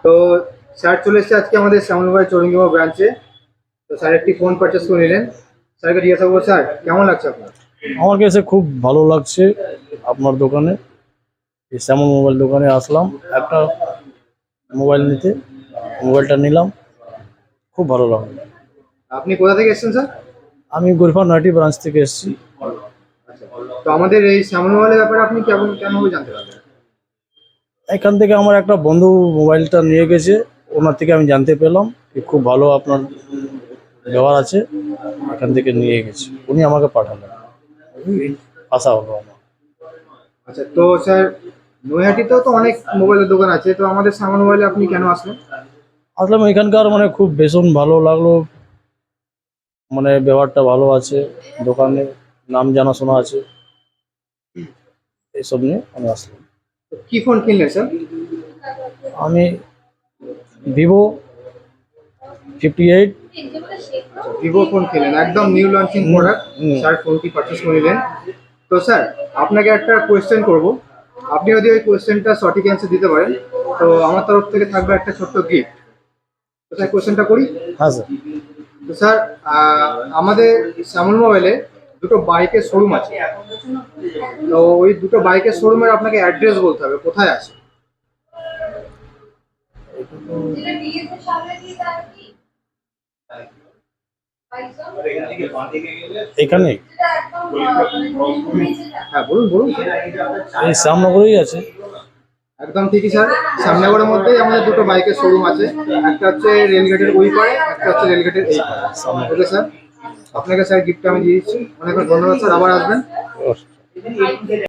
তো স্যার চলে এসেছে আজকে আমাদের শ্যামলবাড়ি চৌরঙ্গিমা ব্রাঞ্চে। তো স্যার একটি ফোন পারচেস করে নিলেন। স্যারকে জিজ্ঞাসা করবো, স্যার কেমন লাগছে আপনার? আমার কাছে খুব ভালো লাগছে আপনার দোকানে, এই শ্যামল মোবাইল দোকানে আসলাম একটা মোবাইল নিতে। মোবাইলটা নিলাম, খুব ভালো লাগলো। আপনি কোথা থেকে এসেছেন স্যার? আমি গরিফা নয়টি ব্রাঞ্চ থেকে এসেছি। আচ্ছা, তো আমাদের এই শ্যামল মোবাইলের ব্যাপারে আপনি কেমন জানতে পারবেন? এখান থেকে আমার একটা বন্ধু মোবাইলটা নিয়ে গেছে, ওনার থেকে আমি জানতে পেলাম যে খুব ভালো আপনার ব্যবহার আছে, এখান থেকে নিয়ে গেছে, উনি আমাকে পাঠালেন, আশা হলো আমার। আচ্ছা, তো স্যার নৈহাটিতেও তো অনেক মোবাইলের দোকান আছে, তো আমাদের শ্যামল মোবাইলে আপনি কেন আসলেন? আসলাম এখানকার মানে খুব ভীষণ ভালো লাগলো, মানে ব্যবহারটা ভালো আছে, দোকানে নাম জানাশোনা আছে, এইসব নিয়ে আমি আসলাম। তো কি ফোন কিনলেন স্যার? আমি ভিভো 58। ভিভো ফোন কিনলেন, একদম নিউ লঞ্চিং প্রোডাক্ট। স্যার ফোনটি পারচেস করে নিলেন। তো স্যার আপনাকে একটা কোয়েশ্চেন করব, আপনি যদি ওই কোয়েশ্চেনটা সঠিক অ্যান্সার দিতে পারেন তো আমার তরফ থেকে থাকবে একটা ছোট্ট গিফট। তো স্যার কোয়েশ্চেনটা করি। হ্যাঁ স্যার। তো স্যার আমাদের শ্যামল মোবাইলে দুটো বাইকের শোরুম আছে। তো ওই দুটো বাইকের শোরুমের আপনাকে অ্যাড্রেস বলতে হবে, কোথায় আছে। এখানে হ্যাঁ, বলুন বলুন। এই শ্যামনগরেই আছে। একদম ঠিকই স্যার, শ্যামনগরের মধ্যেই আমাদের দুটো বাইকের শোরুম আছে। একটা হচ্ছে রেলগেটের ওই পারে, একটা হচ্ছে রেলগেটের এই পারে। ওকে স্যার, আপনাকে স্যার গিফটটা আমি দিয়ে দিচ্ছি। অনেক অনেক ধন্যবাদ স্যার, আবার আসবেন।